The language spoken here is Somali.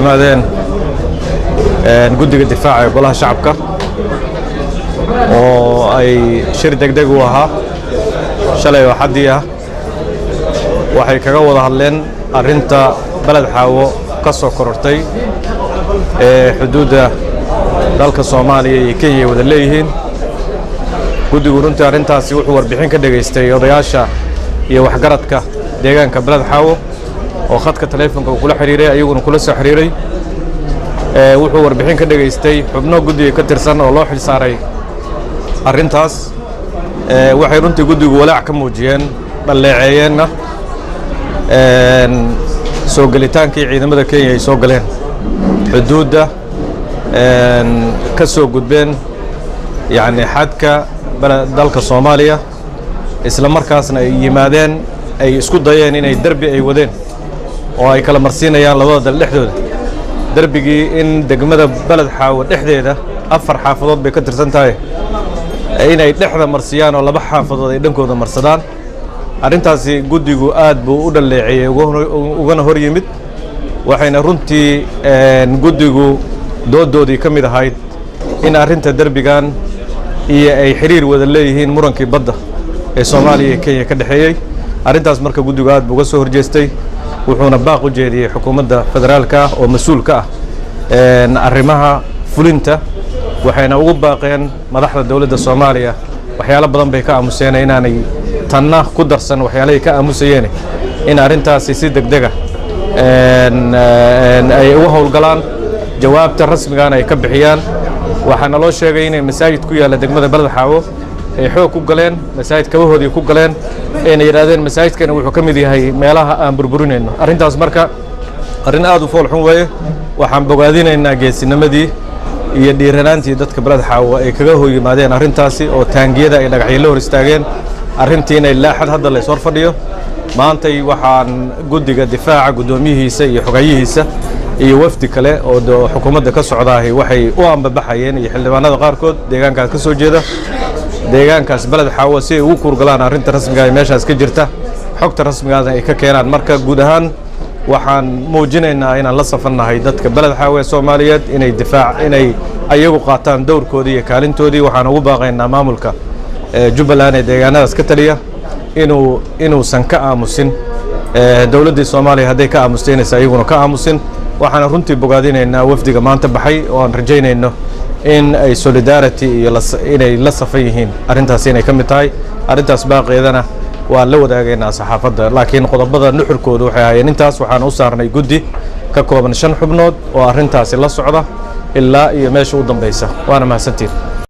مادين guddiga difaaca ee golaha shacabka oo ay shir degdeg u ahaa shalay oo xadii ah waxay kaga wada hadleen arinta balad xaawo ka soo korortay ee xuduudda dalka Soomaaliya iyo Kenya wada leeyihiin guddigu runtii arintaasi wuxuu warbixin ka dhageystay odayaasha iyo waxgaradka deegaanka balad xaawo oo khadka taleefanka kula xiriiray ayaguna kula soo xiriiray wuxuu warbixin ka dhageystay xubno guddiga ka tirsan oo loo xil saaray arintaas waxay runtii guddigu walaac ka muujiyeen dhaleeceeyeenna soo gelitaankii ciidamada Kenya ay soo galeen xuduudda ka soo gudbeen yani xadka dalka Soomaaliya isla markaasna ay yimaadeen ay isku dayeen inay darbi ay wadeen oo ay kala marsiinayaan labada dal dhexdooda darbigii in degmada balad xaawo dhexdeeda afar xaafadood bay ka tirsan tahay inay dhexda marsiyaan oo laba xaafadood ay dhankooda marsadaan arintaasi guddigu aad buu u dhaleeceeyay ugana hor yimid waxayna runtii guddigu doodoodii ka mid ahayd in arinta darbigan iyo ay xiriir wada leeyihiin murankii badda ee Soomaaliya iyo Kenya ka dhaxeeyay arintaas marka guddigu aad buu uga soo horjeestay wuxuuna baaq u jeediyay xukuumadda federaalka oo mas'uulka ah arrimaha fulinta waxayna ugu baaqeen madaxda dawladda Soomaaliya waxyaalo badan bay ka aamuseen inaanay tanna ku darsan waxyaalahay ka aamusayeen in arintaasi si degdeg ah ay uga howlgalaan jawaabta rasmiga ah ay ka bixiyaan waxaana loo sheegay inay masaajid ku yaala degmada balad xaawo ay xoog ku galeen masaajid kabahoodii ku galeen ayna yiraahdeen masaajidkana wuxuu ka mid yahay meelaha aan burburinayno arintaas marka arin aad u fool xun weeye waxaan bogaadinaynaa geesinimadii iyo dhiiranaantii dadka balad xaawo ay kaga hooyimaadeen arintaasi oo taangiyada ay dhagaxyo hor istaageen arintii inay laaxad hadda la soo fadhiyo maantay waxaan guddiga difaaca gudoomiyihiisa iyo xogayihiisa iyo wafdi kale oo xukuumadda ka socdaahay waxay u ambabaxayeen iyo xildhibaanada qaarkood deegaankaas ka soo jeeda deegaankaas balad xaawo si ay ugu kurgalaan arinta rasmiga ah meeshaas ka jirta xogta rasmiga ah ay ka keenaan marka guud ahaan waxaan muujinaynaa inaan la safannahay dadka balad xaawo ee Soomaaliyeed inay ayagu qaataan dowrkoodii iyo kaalintoodii waxaan ugu baaqaynaa maamulka Jubbaland ee deegaanadaas ka taliya inuusan ka aamusin dawladda Soomaaliya haday ka aamusteynaysa ayaguna ka aamusin waxaan runtii bogaadinaynaa wafdiga maanta baxay oo aan rajaynayno in ay solidarity iyo inay la safan yihiin arintaas inay ka mid tahay arintaas baaqeedana waa la wadaagaynaa saxaafadda laakiin qodobada nuxurkoodu waxay ahaayeen intaas waxaan u saarnay guddi ka kooban 5 xubnood oo arintaas la socda ilaa iyo meesha u dambaysa waana mahadsantiin